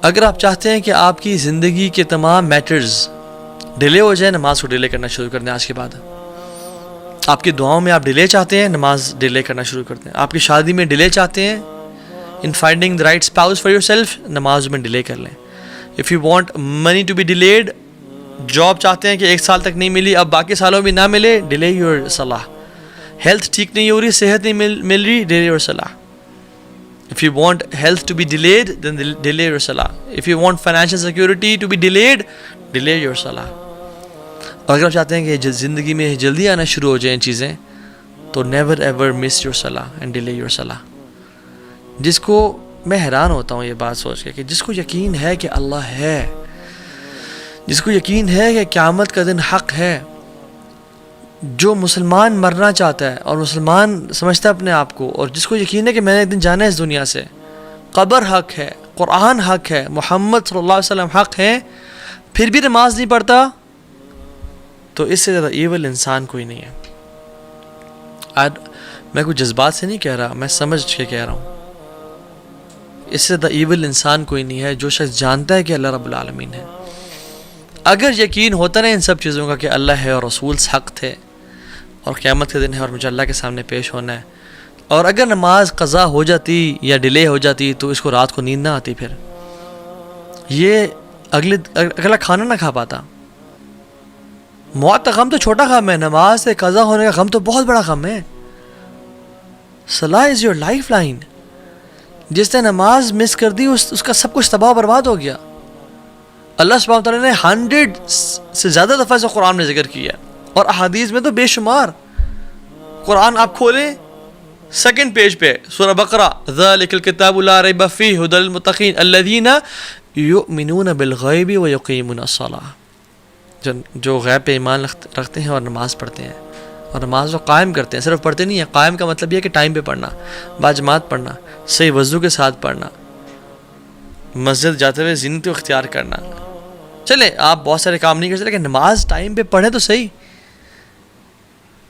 اگر آپ چاہتے ہیں کہ آپ کی زندگی کے تمام میٹرز ڈیلے ہو جائے، نماز کو ڈیلے کرنا شروع کر دیں آج کے بعد. آپ کی دعاؤں میں آپ ڈیلے چاہتے ہیں، نماز ڈیلے کرنا شروع کر دیں. آپ کی شادی میں ڈیلے چاہتے ہیں، in finding the right spouse for yourself، نماز میں ڈیلے کر لیں. if you want money to be delayed، job چاہتے ہیں کہ 1 سال تک نہیں ملی، اب باقی سالوں میں نہ ملے، ڈیلے یور صلاح. ہیلتھ ٹھیک نہیں ہو رہی، صحت نہیں مل رہی، ڈیلے یور صلاح. if you want health to be delayed then delay your salah. if you want financial security to be delayed، delay your salah. اور اگر آپ چاہتے ہیں کہ زندگی میں جلدی آنا شروع ہو جائیں چیزیں، تو never ever miss your salah and delay your salah. جس کو میں حیران ہوتا ہوں یہ بات سوچ کے کہ جس کو یقین ہے کہ اللہ ہے، جس کو یقین ہے کہ قیامت کا دن حق ہے، جو مسلمان مرنا چاہتا ہے اور مسلمان سمجھتا ہے اپنے آپ کو، اور جس کو یقین ہے کہ میں نے ایک دن جانا ہے اس دنیا سے، قبر حق ہے، قرآن حق ہے، محمد صلی اللہ علیہ وسلم حق ہے، پھر بھی نماز نہیں پڑھتا، تو اس سے زیادہ ایول انسان کوئی نہیں ہے. میں کوئی جذبات سے نہیں کہہ رہا، میں سمجھ کے کہہ رہا ہوں. اس سے زیادہ ایول انسان کوئی نہیں ہے جو شخص جانتا ہے کہ اللہ رب العالمین ہے. اگر یقین ہوتا نا ان سب چیزوں کا کہ اللہ ہے اور رسول حق تھے اور قیامت کے دن ہے اور مجھے اللہ کے سامنے پیش ہونا ہے، اور اگر نماز قضا ہو جاتی یا ڈیلے ہو جاتی تو اس کو رات کو نیند نہ آتی، پھر یہ اگلا کھانا نہ کھا پاتا. موت کا غم تو چھوٹا غم ہے، نماز سے قضا ہونے کا غم تو بہت بڑا غم ہے. صلاح از یور لائف لائن. جس نے نماز مس کر دی اس کا سب کچھ تباہ برباد ہو گیا. اللہ سبحانہ وتعالیٰ نے 100 سے زیادہ دفعہ سے قرآن میں ذکر کیا، اور احادیث میں تو بے شمار. قرآن آپ کھولیں 2nd پیج پہ سورہ بقرہ، ذَلِكَ الْكِتَابُ لَا رَيْبَ فِيهِ هُدًى لِلْمُتَّقِينَ الَّذِينَ يُؤْمِنُونَ بِالْغَيْبِ وَيُقِيمُونَ الصَّلَاةَ. جو غیب پہ ایمان رکھتے ہیں اور نماز پڑھتے ہیں، اور نماز کو قائم کرتے ہیں. صرف پڑھتے نہیں ہیں، قائم کا مطلب یہ ہے کہ ٹائم پہ پڑھنا، باجماعت پڑھنا، صحیح وضو کے ساتھ پڑھنا، مسجد جاتے ہوئے زینت کو اختیار کرنا. چلے آپ بہت سارے کام نہیں کر سکتے لیکن نماز ٹائم پہ پڑھیں تو صحیح.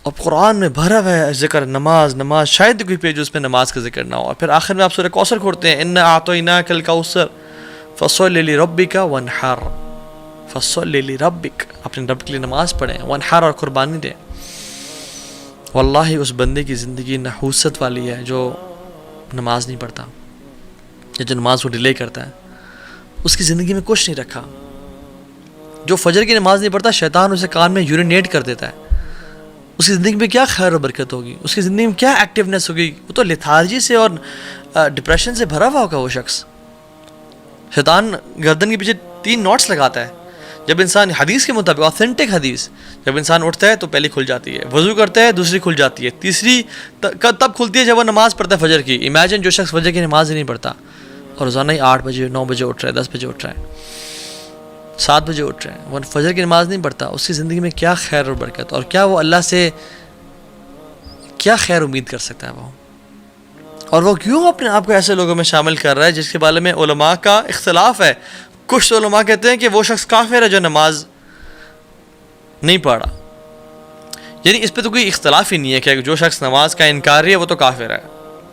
اب قرآن میں بھرا ہوا ہے ذکر نماز، شاید کوئی پیج اس میں نماز کا ذکر نہ ہو. اور پھر آخر میں آپ سورہ کوثر کھولتے ہیں، اِنَّا أَعْطَيْنَاكَ الْكَوْثَرَ فَصَلِّ لِرَبِّكَ وَانْحَرْ. فَصَلِّ لِرَبِّكَ، اپنے رب کے لیے نماز پڑھیں، وانحر، اور قربانی دیں. واللہ اس بندے کی زندگی نحوست والی ہے جو نماز نہیں پڑھتا، یا جو نماز کو ڈیلے کرتا ہے. اس کی زندگی میں کچھ نہیں رکھا. جو فجر کی نماز نہیں پڑھتا، شیطان اسے کان میں یورینیٹ کر دیتا ہے. اس کی زندگی میں کیا خیر و برکت ہوگی، اس کی زندگی میں کیا ایکٹیونیس ہوگی. وہ تو لیتھارجی سے اور ڈپریشن سے بھرا ہوا ہوگا وہ شخص. شیطان گردن کے پیچھے 3 نوٹس لگاتا ہے. جب انسان حدیث کے مطابق، آتھینٹک حدیث، جب انسان اٹھتا ہے تو پہلی کھل جاتی ہے، وضو کرتا ہے دوسری کھل جاتی ہے، تیسری تب کھلتی ہے جب وہ نماز پڑھتا ہے فجر کی. امیجن جو شخص فجر کی نماز ہی نہیں پڑھتا اور روزانہ ہی 8 بجے 9 بجے اٹھ رہا ہے، 10 بجے اٹھ رہا ہے، 7 بجے اٹھ رہا ہے، وہ فجر کی نماز نہیں پڑھتا. اس کی زندگی میں کیا خیر اور برکت، اور کیا وہ اللہ سے کیا خیر امید کر سکتا ہے وہ. اور وہ کیوں اپنے آپ کو ایسے لوگوں میں شامل کر رہا ہے جس کے بارے میں علماء کا اختلاف ہے. کچھ علماء کہتے ہیں کہ وہ شخص کافر ہے جو نماز نہیں پڑھا. یعنی اس پہ تو کوئی اختلاف ہی نہیں ہے کہ جو شخص نماز کا انکاری ہے وہ تو کافر ہے.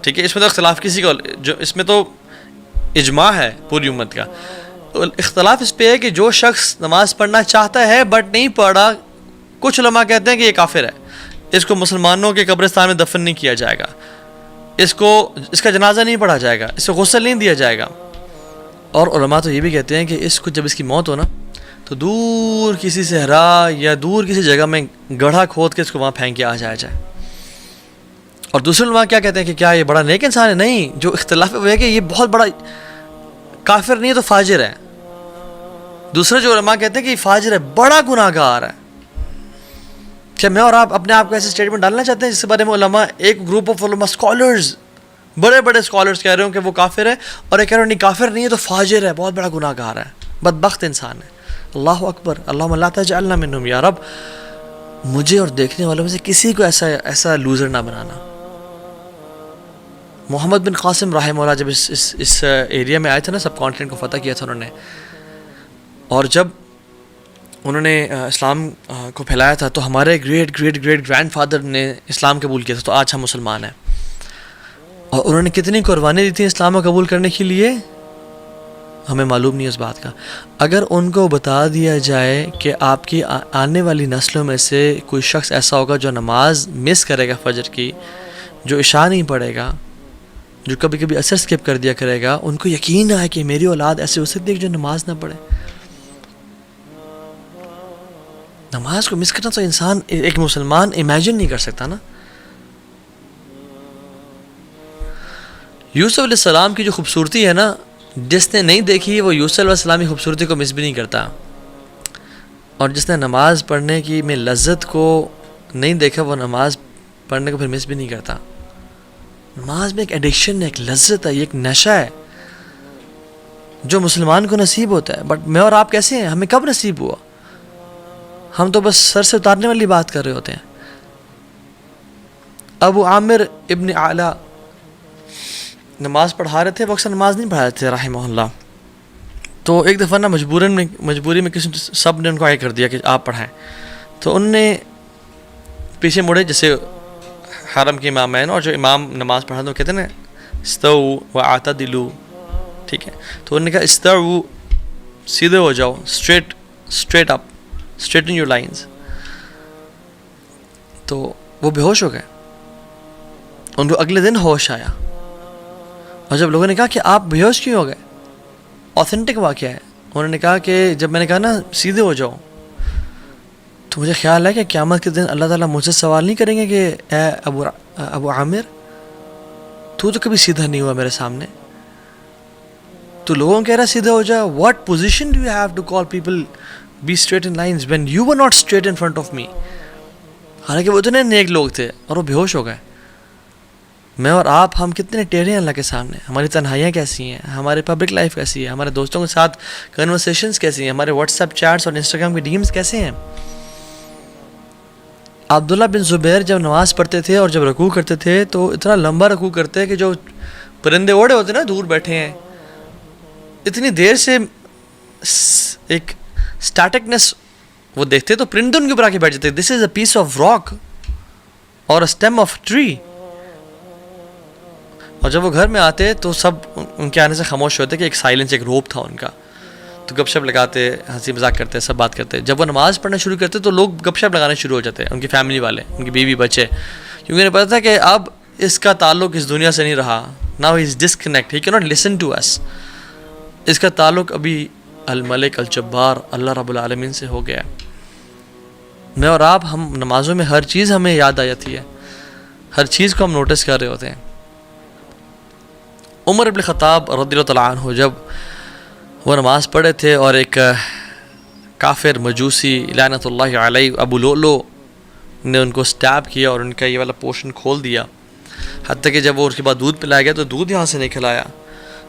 ٹھیک ہے، اس میں تو اختلاف کسی کا، جو اس میں تو اجماع ہے پوری امت کا. اختلاف اس پہ ہے کہ جو شخص نماز پڑھنا چاہتا ہے بٹ نہیں پڑھا، کچھ علماء کہتے ہیں کہ یہ کافر ہے، اس کو مسلمانوں کے قبرستان میں دفن نہیں کیا جائے گا، اس کا جنازہ نہیں پڑھا جائے گا، اس کو غسل نہیں دیا جائے گا. اور علماء تو یہ بھی کہتے ہیں کہ اس کو جب اس کی موت ہو نا تو دور کسی صحرا یا دور کسی جگہ میں گڑھا کھود کے اس کو وہاں پھینک کے آ جایا جائے. اور دوسرے علماء کیا کہتے ہیں کہ کیا یہ بڑا نیک انسان ہے؟ نہیں، جو اختلاف ہے وہ ہے کہ یہ بہت بڑا کافر نہیں ہے تو فاجر ہے. دوسرے جو علماء کہتے ہیں کہ یہ فاجر ہے، بڑا گناہ گار ہے. کیا میں اور آپ اپنے آپ کو ایسے اسٹیٹمنٹ ڈالنا چاہتے ہیں جس کے بارے میں علماء، ایک گروپ آف علماء اسکالرز، بڑے بڑے اسکالرز کہہ رہے ہوں کہ وہ کافر ہے، اور ایک کہہ رہے ہیں نہیں کافر نہیں ہے تو فاجر ہے، بہت بڑا گناہ گار ہے، بدبخت انسان ہے. اللہ اکبر، اللہم لا تجعلنا منہم. یا رب مجھے اور دیکھنے والوں میں سے کسی کو ایسا لوزر نہ بنانا. محمد بن قاسم رحمہ اللہ جب اس ایریا میں آئے تھے نا، سب کانٹیننٹ کو فتح کیا تھا انہوں نے، اور جب انہوں نے اسلام کو پھیلایا تھا تو ہمارے گریٹ گرینڈ فادر نے اسلام قبول کیا تھا، تو آج ہم مسلمان ہیں. اور انہوں نے کتنی قربانی دی تھی اسلام کو قبول کرنے کے لیے. ہمیں معلوم نہیں اس بات کا. اگر ان کو بتا دیا جائے کہ آپ کی آنے والی نسلوں میں سے کوئی شخص ایسا ہوگا جو نماز مس کرے گا فجر کی, جو عشاء نہیں پڑھے گا, جو کبھی کبھی عصر اسکپ کر دیا کرے گا, ان کو یقین ہے کہ میری اولاد ایسے ہو سکتی ہے جو نماز نہ پڑھے. نماز کو مس کرنا تو انسان, ایک مسلمان امیجن نہیں کر سکتا نا. یوسف علیہ السلام کی جو خوبصورتی ہے نا, جس نے نہیں دیکھی وہ یوسف علیہ السلام کی خوبصورتی کو مس بھی نہیں کرتا, اور جس نے نماز پڑھنے کی میں لذت کو نہیں دیکھا وہ نماز پڑھنے کو پھر مس بھی نہیں کرتا. نماز میں ایک ایڈکشن ہے, ایک لذت ہے, ایک نشہ ہے جو مسلمان کو نصیب ہوتا ہے. بٹ میں اور آپ کیسے ہیں, ہمیں کب نصیب ہوا؟ ہم تو بس سر سے اتارنے والی بات کر رہے ہوتے ہیں. ابو عامر ابن اعلیٰ نماز پڑھا رہے تھے, وہ اکثر نماز نہیں پڑھا رہے تھے رحمہ اللہ. تو ایک دفعہ نا مجبوری میں کسی سب نے ان کو آگے کر دیا کہ آپ پڑھائیں. تو ان نے پیچھے مڑے, جیسے حرم کے امام ہیں اور جو امام نماز پڑھا تو کہتے ہیں نا استووا واعتدلوا, ٹھیک ہے. تو انہوں نے کہا استووا, سیدھے ہو جاؤ, straight up, straighten your lines. تو وہ بے ہوش ہو گئے. ان کو اگلے دن ہوش آیا, اور جب لوگوں نے کہا کہ آپ بے ہوش کیوں ہو گئے, اوتھینٹک واقعہ ہے, انہوں نے کہا کہ جب میں نے کہا نا سیدھے ہو جاؤ, تو مجھے خیال ہے کہ قیامت کے دن اللہ تعالیٰ مجھ سے سوال نہیں کریں گے کہ اے ابو عامر, تو کبھی سیدھا نہیں ہوا میرے سامنے, تو لوگوں کہہ رہا سیدھا ہو جا. What position do you have to call people be straight in lines when you were not straight in front of me. حالانکہ وہ اتنے نیک لوگ تھے اور وہ بے ہوش ہو گئے. میں اور آپ, ہم کتنے ٹیڑھے ہیں اللہ کے سامنے. ہماری تنہائیاں کیسی ہیں, ہماری پبلک لائف کیسی ہے, ہمارے دوستوں کے ساتھ کنورسیشنز کیسی ہیں, ہمارے واٹس ایپ چیٹس اور انسٹاگرام کے ڈیمز کیسے ہیں. عبداللہ بن زبیر جب نماز پڑھتے تھے اور جب رکوع کرتے تھے تو اتنا لمبا رکوع کرتے کہ جو پرندے اوڑے ہوتے نا دور بیٹھے ہیں, اتنی دیر سے ایک اسٹیٹکنس وہ دیکھتے تو پرندے ان کے اوپر آ کے بیٹھ جاتے. دس از اے پیس آف راک اور اسٹیم آف ٹری. اور جب وہ گھر میں آتے تو سب ان کے آنے سے خاموش ہوتے کہ ایک سائلنس, ایک روپ تھا ان کا. تو گپ شپ لگاتے, ہنسی مذاق کرتے, سب بات کرتے. جب وہ نماز پڑھنا شروع کرتے تو لوگ گپ شپ لگانے شروع ہو جاتے, ان کی فیملی والے, ان کی بیوی بچے, کیونکہ انہیں پتا تھا کہ اب اس کا تعلق اس دنیا سے نہیں رہا. Now he is disconnect, he can't listen to us. اس کا تعلق ابھی الملک الجبار اللہ رب العالمین سے ہو گیا. میں اور آپ, ہم نمازوں میں ہر چیز ہمیں یاد آ جاتی ہے, ہر چیز کو ہم نوٹس کر رہے ہوتے ہیں. عمر ابن خطاب رضی اللہ تعالیٰ عنہ جب وہ نماز پڑھے تھے اور ایک کافر مجوسی لعنت اللہ علیہ ابو لؤلؤ نے ان کو سٹیپ کیا اور ان کا یہ والا پورشن کھول دیا, حتیٰ کہ جب وہ اس کے بعد دودھ پلایا گیا تو دودھ یہاں سے نہیں کھلایا.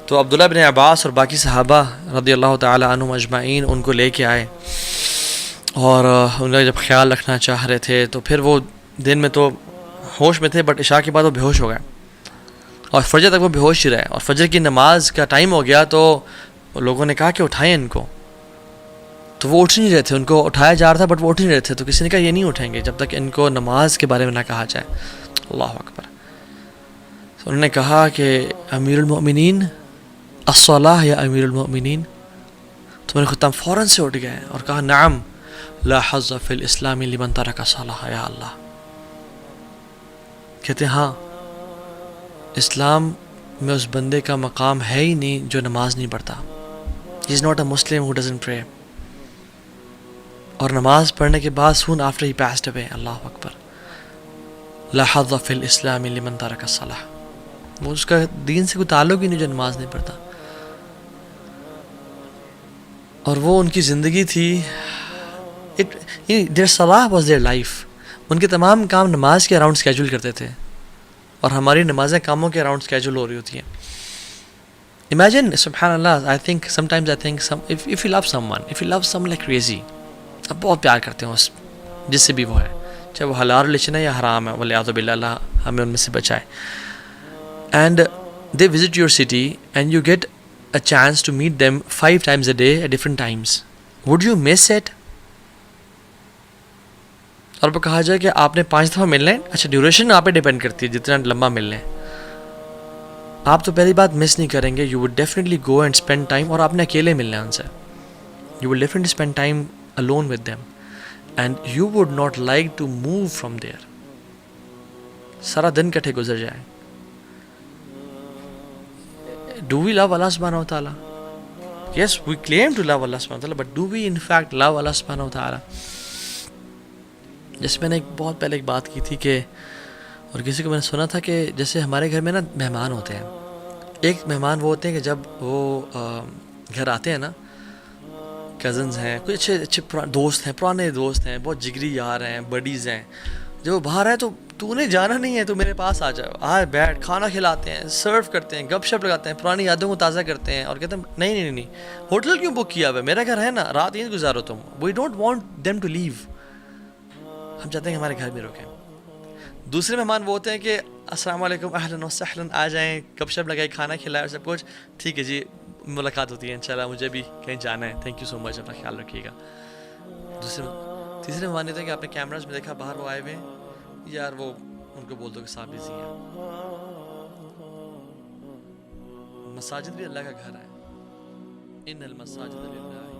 تو عبداللہ بن عباس اور باقی صحابہ رضی اللہ تعالیٰ عنہم اجمعین ان کو لے کے آئے, اور ان کا جب خیال رکھنا چاہ رہے تھے تو پھر وہ دن میں تو ہوش میں تھے, بٹ عشاء کے بعد وہ بے ہوش ہو گئے اور فجر تک وہ بے ہوش ہی رہے. اور فجر کی نماز کا ٹائم ہو گیا تو لوگوں نے کہا کہ اٹھائیں ان کو, تو وہ اٹھ نہیں رہے تھے. ان کو اٹھایا جا رہا تھا بٹ وہ اٹھ نہیں رہے تھے. تو کسی نے کہا یہ نہیں اٹھیں گے جب تک ان کو نماز کے بارے میں نہ کہا جائے. اللہ اکبر. تو انہوں نے کہا کہ امیر المؤمنین الصلاۃ یا امیر المؤمنین. تو میرے خطاب فوراً سے اٹھ گئے اور کہا نعم لا حظ فی الاسلام لمن ترک الصلاۃ یا اللہ. کہتے ہیں ہاں, اسلام میں اس بندے کا مقام ہے ہی نہیں جو نماز نہیں پڑھتا. ہی is not a Muslim who doesn't پرے. اور نماز پڑھنے کے بعد سون آفٹر ہی پاسڈ اوے, اللہ اکبر, لا حظ فی الاسلام لمن ترک الصلاۃ. وہ اس کا دین سے کوئی تعلق ہی نہیں جو نماز نہیں پڑھتا. اور وہ ان کی زندگی تھی, their صلاح was their life. ان کے تمام کام نماز کے اراؤنڈ اسکیجول کرتے تھے, اور ہماری نمازیں کاموں کے اراؤنڈ اسکیجول ہو رہی ہوتی ہیں. Imagine, سبحان اللہ, sometimes I think if you love someone like crazy, آپ بہت پیار کرتے ہیں اس جس سے بھی وہ ہے, چاہے وہ حلال ریلیشن ہے یا حرام ہے, والعیاذ باللہ, اللہ ہمیں ان میں سے بچائے. And they visit your city and you get a chance to meet them 5 times a day at different times. Would you miss it? اور وہ کہا جائے کہ آپ نے 5 دفعہ ملنا ہے, اچھا ڈیوریشن آپ پہ ڈیپینڈ کرتی ہے جتنا لمبا ملنا ہے. آپ تو پہلی بات مس نہیں کریں گے. You would definitely go and spend time, اور آپ نے اکیلے ملنا ہے ان سے. You will definitely spend time alone with them and you would not like to move from there. سارا دن کٹھے گزر جائے. Do we love Allah subhanahu wa ta'ala? Yes, we claim to love Allah subhanahu wa ta'ala, but do we in fact love Allah subhanahu wa ta'ala? جیسے میں نے بہت پہلے ایک بات کی تھی کہ, اور کسی کو میں نے سنا تھا کہ جیسے ہمارے گھر میں نا مہمان ہوتے ہیں. ایک مہمان وہ ہوتے ہیں کہ جب وہ گھر آتے ہیں نا, کزنز ہیں, کوئی اچھے دوست ہیں, پرانے دوست ہیں, بہت جگری یار ہیں, بڈیز ہیں. جب وہ باہر آئے تو انہیں جانا نہیں ہے, تو میرے پاس آ جاؤ, بیٹھ, کھانا کھلاتے ہیں, سرو کرتے ہیں, گپ شپ لگاتے ہیں, پرانی یادوں کو تازہ کرتے ہیں, اور کہتے ہیں نہیں, ہوٹل کیوں بک کیا ہوا ہے, میرا گھر ہے نا, رات یہیں گزارو تم. We don't want them to leave. ہم چاہتے ہیں کہ ہمارے گھر میں رکیں. دوسرے مہمان وہ ہوتے ہیں کہ السلام علیکم, اہلاً و سہلاً, آ جائیں, گپ شپ لگائے, کھانا کھلائے اور سب کچھ, ٹھیک ہے جی, ملاقات ہوتی ہے انشاءاللہ, مجھے بھی کہیں جانا ہے, تھینک یو سو مچ, اپنا خیال رکھیے گا. تیسرے مہمان ہوتے ہیں کہ آپ نے کیمراز میں دیکھا باہر وہ آئے ہوئے ہیں, یار وہ ان کو بول دو کہ صاحب بزی ہیں. مساجد بھی اللہ کا گھر ہے. ان المساجد للہ